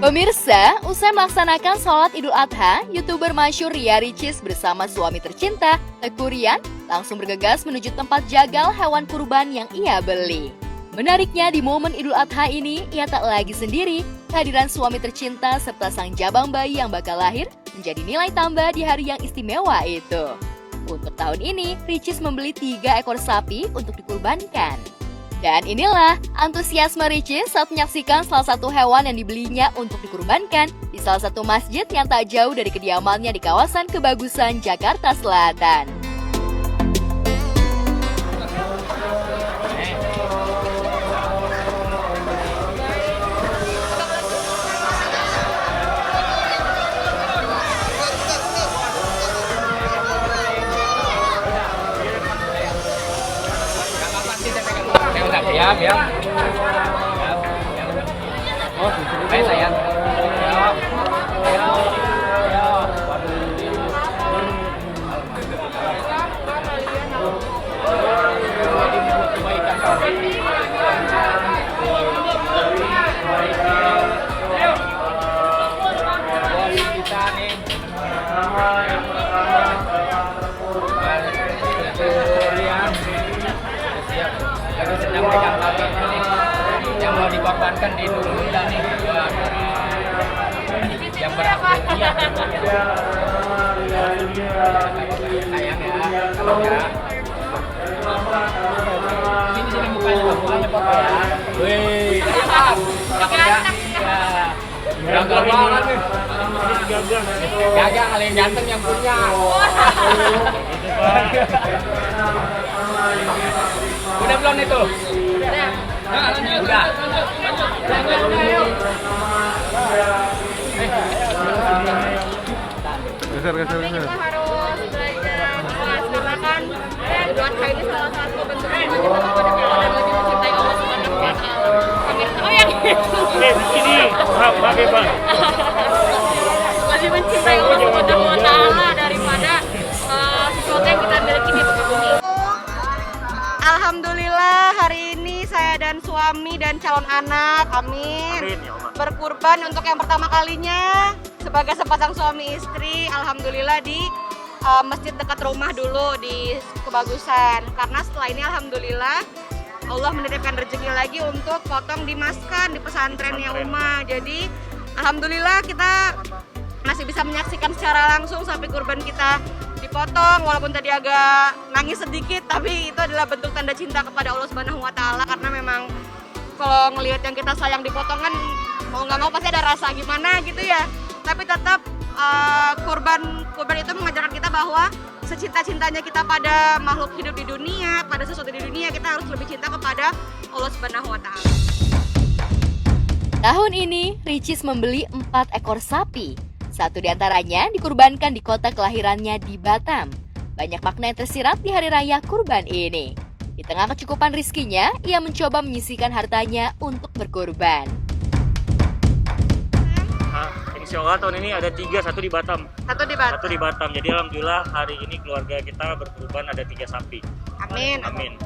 Pemirsa, usai melaksanakan sholat Idul Adha, YouTuber masyhur Ria Ricis bersama suami tercinta, Teuku Ryan, langsung bergegas menuju tempat jagal hewan kurban yang ia beli. Menariknya di momen Idul Adha ini, ia tak lagi sendiri. Kehadiran suami tercinta serta sang jabang bayi yang bakal lahir menjadi nilai tambah di hari yang istimewa itu. Untuk tahun ini, Ricis membeli 3 ekor sapi untuk dikurbankan. Dan inilah antusiasme Ricis saat menyaksikan salah satu hewan yang dibelinya untuk dikurbankan di salah satu masjid yang tak jauh dari kediamannya di kawasan Kebagusan, Jakarta Selatan. Ya. Oh, sayang. Yang mau dikorbankan di Indonesia nih yang berhak sayang ya kalau ya sini mukanya papa ya wih gagal banget nih gagal kali yang ganteng yang punya udah belum itu udah. Geser. Kita harus belajar ikhlas karena kan Idul Adha ini salah satu bentuk kemajuan kepada kita dan lebih mencintai Allah Subhanahu wa Ta'ala. Oh ya. Ini, pakai bang. Lebih mencintai Allah Subhanahu wa Ta'ala daripada sesuatu yang kita miliki di muka bumi. Alhamdulillah hari ini saya dan suami dan calon anak, amin, berkurban untuk yang pertama kalinya sebagai sepasang suami istri. Alhamdulillah di masjid dekat rumah dulu di Kebagusan, karena setelah ini alhamdulillah Allah menitipkan rezeki lagi untuk potong di Maskan di pesantrennya Uma. Jadi alhamdulillah kita masih bisa menyaksikan secara langsung sapi kurban kita dipotong, walaupun tadi agak nangis sedikit, tapi itu adalah bentuk tanda cinta kepada Allah Subhanahu wa Ta'ala, karena memang kalau ngelihat yang kita sayang dipotong kan mau nggak mau pasti ada rasa gimana gitu ya. Tapi tetap kurban itu mengajarkan kita bahwa secinta-cintanya kita pada makhluk hidup di dunia, pada sesuatu di dunia, kita harus lebih cinta kepada Allah Subhanahu wa Ta'ala. Tahun ini, Ricis membeli 4 ekor sapi. Satu di antaranya dikurbankan di kota kelahirannya di Batam. Banyak makna yang tersirat di hari raya kurban ini. Di tengah kecukupan rizkinya, ia mencoba menyisihkan hartanya untuk berkurban. Insya Allah tahun ini ada 3, satu di Batam. Satu di Batam. Jadi alhamdulillah hari ini keluarga kita berkurban ada 3 sapi. Amin. Amin.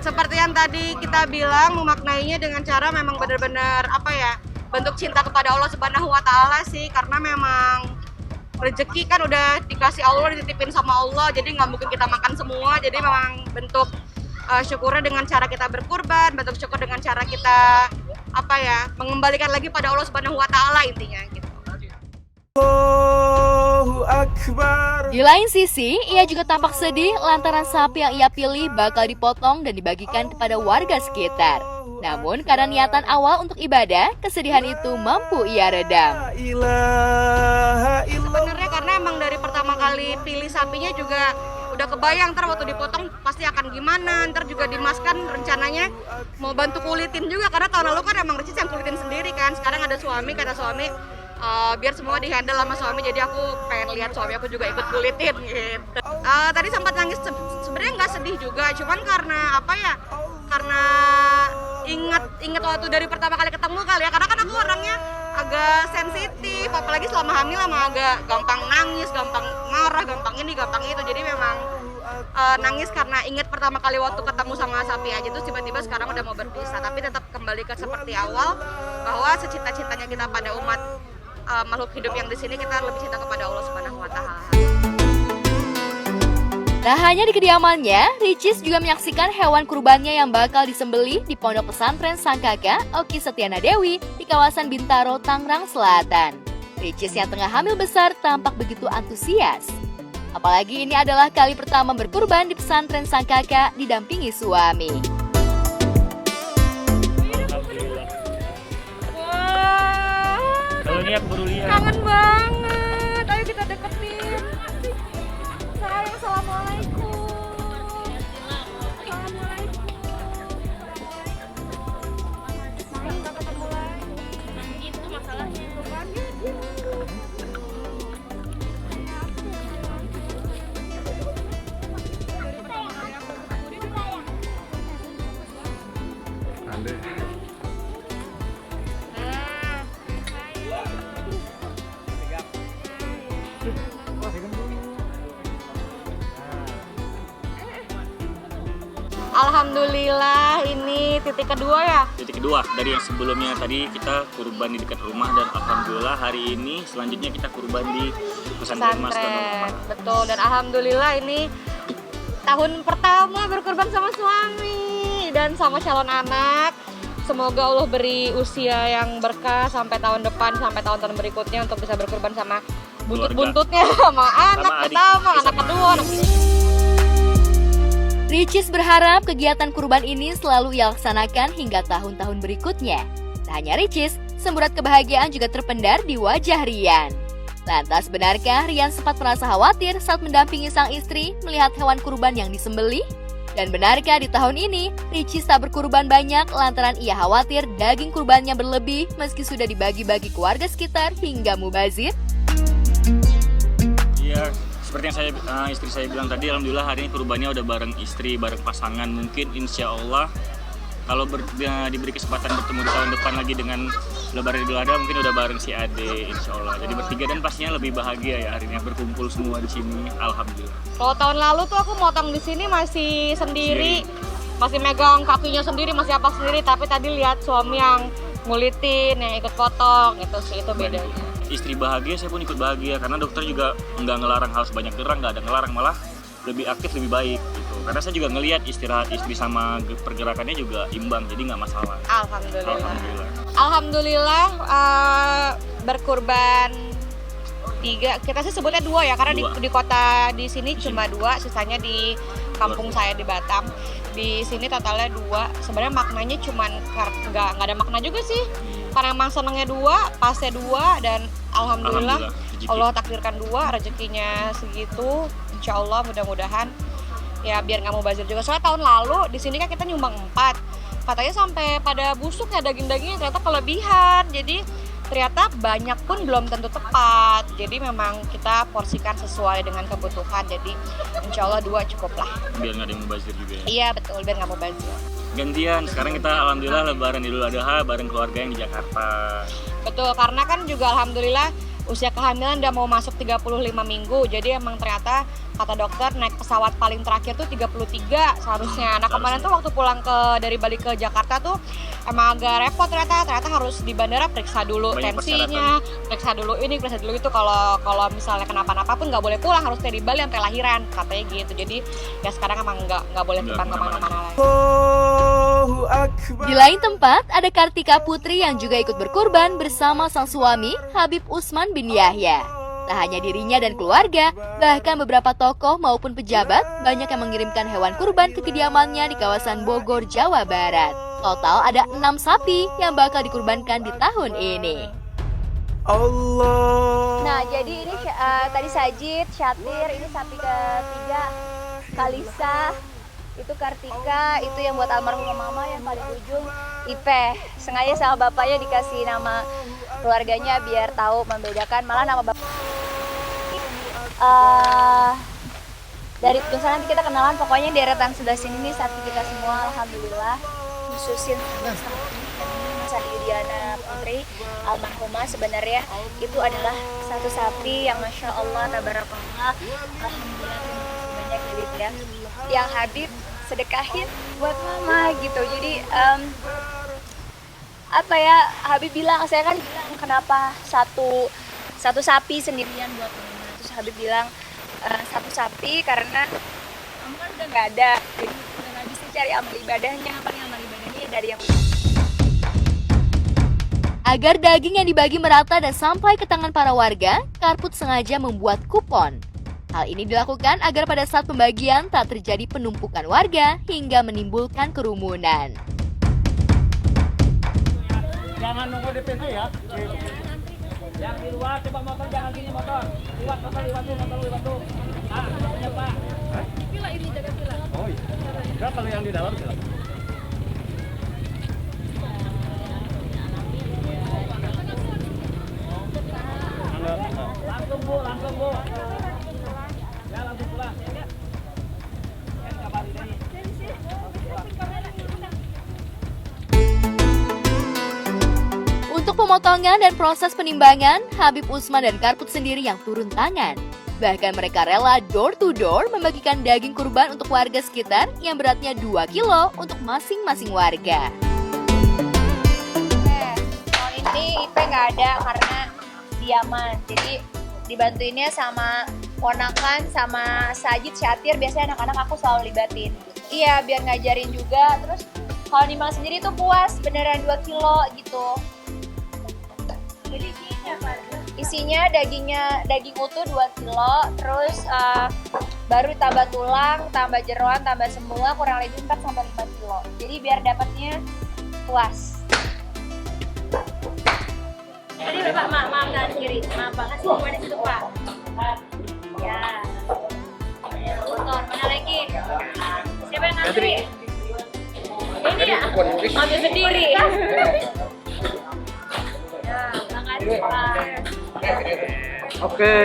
Seperti yang tadi kita bilang, memaknainya dengan cara memang benar-benar bentuk cinta kepada Allah Subhanahu wa Ta'ala sih, karena memang rezeki kan udah dikasih Allah, dititipin sama Allah, jadi nggak mungkin kita makan semua. Jadi memang bentuk syukurnya dengan cara kita berkurban, bentuk syukur dengan cara kita mengembalikan lagi pada Allah Subhanahu wa Ta'ala intinya gitu. Di lain sisi, ia juga tampak sedih lantaran sapi yang ia pilih bakal dipotong dan dibagikan kepada warga sekitar. Namun karena niatan awal untuk ibadah, kesedihan itu mampu ia redam. Sebenarnya karena emang dari pertama kali pilih sapinya juga udah kebayang ntar waktu dipotong pasti akan gimana. Ntar juga dimaskan rencananya mau bantu kulitin juga, karena tahun lalu kan emang Ricis yang kulitin sendiri kan. Sekarang ada suami, kata suami biar semua dihandle sama suami, jadi aku pengen lihat suami aku juga ikut kulitin gitu. Tadi sempat nangis, sebenarnya nggak sedih juga, cuman karena karena ingat waktu dari pertama kali ketemu kali ya, karena kan aku orangnya agak sensitif, apalagi selama hamil agak gampang nangis, gampang marah, gampang ini, gampang itu. Jadi memang nangis karena ingat pertama pertama kali waktu ketemu sama sapi aja tuh tiba-tiba sekarang udah mau berpisah, tapi tetap kembali ke seperti awal bahwa secinta-cintanya kita pada umat makhluk hidup yang di sini, kita lebih cinta kepada Allah Subhanahu wa taala. Tak hanya di kediamannya, Ricis juga menyaksikan hewan kurbannya yang bakal disembelih di Pondok Pesantren Sang Kakak Oki Setiana Dewi di kawasan Bintaro, Tangerang Selatan. Ricis yang tengah hamil besar tampak begitu antusias. Apalagi ini adalah kali pertama berkurban di pesantren Sang Kakak didampingi suami. Alhamdulillah. Wah, Kalau lihat baru lihat. kangen banget. Ayo kita deketin. Sayang, assalamualaikum. Assalamualaikum. Kita ketemu lagi. Itu masalahnya. Alhamdulillah, ini titik kedua ya? Titik kedua dari yang sebelumnya tadi kita kurban di dekat rumah, dan alhamdulillah hari ini selanjutnya kita kurban di pesantren Mas Tono. Betul, dan alhamdulillah ini tahun pertama berkurban sama suami dan sama calon anak. Semoga Allah beri usia yang berkah sampai tahun depan, sampai tahun-tahun berikutnya untuk bisa berkurban sama buntut-buntutnya, sama anak pertama, anak kedua, anak Ricis berharap kegiatan kurban ini selalu ia laksanakan hingga tahun-tahun berikutnya. Tak hanya Ricis, semburat kebahagiaan juga terpendar di wajah Rian. Lantas benarkah Rian sempat merasa khawatir saat mendampingi sang istri melihat hewan kurban yang disembelih? Dan benarkah di tahun ini Ricis tak berkurban banyak lantaran ia khawatir daging kurbannya berlebih meski sudah dibagi-bagi keluarga sekitar hingga mubazir? Iya, seperti yang istri saya bilang tadi, alhamdulillah hari ini kurbannya udah bareng istri, bareng pasangan. Mungkin insya Allah kalau diberi kesempatan bertemu di tahun depan lagi dengan Lebaran Idul Adha, mungkin udah bareng si Ade, insya Allah. Jadi bertiga, dan pastinya lebih bahagia ya hari ini berkumpul semua di sini, alhamdulillah. Kalau tahun lalu tuh aku motong di sini masih sendiri, masih megang kakinya sendiri, masih apa sendiri. Tapi tadi lihat suami yang ngulitin, yang ikut potong, itu sih itu bedanya. Istri bahagia, saya pun ikut bahagia karena dokter juga nggak ngelarang harus banyak gerak, nggak ada ngelarang, malah lebih aktif lebih baik gitu. Karena saya juga ngelihat istirahat istri sama pergerakannya juga imbang, jadi nggak masalah. Alhamdulillah berkurban 3, kita sih sebutnya 2 ya, karena di kota di sini cuma 2, sisanya di kampung saya di Batam. Di sini totalnya 2. Sebenarnya maknanya cuman nggak ada makna juga sih. Karena emang senengnya 2, pasnya 2, dan alhamdulillah Allah takdirkan 2, rezekinya segitu. Insya Allah mudah-mudahan ya biar nggak mau bazir juga. Soalnya tahun lalu di sini kan kita nyumbang 4, katanya sampai pada busuk ya daging-dagingnya, ternyata kelebihan. Jadi ternyata banyak pun belum tentu tepat. Jadi memang kita porsikan sesuai dengan kebutuhan. Jadi insya Allah 2 cukup lah. Biar nggak ada yang mubazir juga ya? Iya betul, biar nggak mau bazir. Gantian, sekarang kita alhamdulillah Lebaran Idul Adha bareng keluarga yang di Jakarta. Betul, karena kan juga alhamdulillah usia kehamilan udah mau masuk 35 minggu. Jadi emang ternyata kata dokter naik pesawat paling terakhir tuh 33 seharusnya. Nah kemarin tuh waktu pulang dari Bali ke Jakarta tuh emang agak repot, ternyata harus di bandara periksa dulu banyak tensinya, periksa dulu ini, periksa dulu itu. Kalau misalnya kenapa-napa pun nggak boleh pulang, harus stay di Bali sampai lahiran katanya gitu. Jadi ya sekarang emang nggak boleh terbang kemana-mana lagi. Di lain tempat, ada Kartika Putri yang juga ikut berkurban bersama sang suami, Habib Usman bin Yahya. Tak hanya dirinya dan keluarga, bahkan beberapa tokoh maupun pejabat banyak yang mengirimkan hewan kurban ke kediamannya di kawasan Bogor, Jawa Barat. Total ada 6 sapi yang bakal dikurbankan di tahun ini. Nah, jadi ini tadi Sajid, Syatir, ini sapi ketiga, Kalisa, itu Kartika, itu yang buat almarhum mama, yang paling ujung Ipe. Sengaja sama bapaknya dikasih nama keluarganya biar tahu membedakan, malah nama bapak. Dari misalnya nanti kita kenalan, pokoknya deretan sebelah sini nih sapi kita semua, alhamdulillah. Khususin Mas Diana Putri almarhumah, sebenarnya itu adalah satu sapi yang masya Allah tabarakallah, alhamdulillah banyak duit ya. Yang Habib sedekahin buat mama gitu. Jadi apa ya, Habib bilang, saya kan bilang kenapa satu sapi sendirian buat mama. Terus Habib bilang satu sapi karena kamu kan udah nggak ada, jadi udah nggak bisa cari amal ibadahnya. Paling amal ibadahnya ya dari yang Agar daging yang dibagi merata dan sampai ke tangan para warga, Karput sengaja membuat kupon. Hal ini dilakukan agar pada saat pembagian tak terjadi penumpukan warga hingga menimbulkan kerumunan. Jangan nunggu di pintu ya. Yang di luar coba motor, jangan sini motor. Liwat tuh, liwat tuh. Ah, ya Pak. Pila ini jaga pila. Oh iya. Enggak, kalau yang di dalam pila. Langsung Bu. Ya langsung pulang. Ya. Untuk pemotongan dan proses penimbangan, Habib Usman dan Karput sendiri yang turun tangan. Bahkan mereka rela door to door membagikan daging kurban untuk warga sekitar yang beratnya 2 kilo untuk masing-masing warga. Tahun ini IP nggak ada karena diaman, jadi dibantuinnya sama ponakan sama Sajid, Syatir. Biasanya anak-anak aku selalu libatin. Iya, biar ngajarin juga. Terus kalau nimbang sendiri tuh puas, beneran 2 kilo gitu. Jadi isinya daging utuh 2 kilo, terus baru tambah tulang, tambah jeroan, tambah semua kurang lebih 4-5 kilo. Jadi biar dapatnya puas. Tadi Bapak, maaf tangan kiri. Maaf Pak, kasih kepada situ Pak. Ya. Motor, mana lagi? Siapa yang ngantri? Ini ya? Ambil sendiri. Ya, makasih Pak. Oke.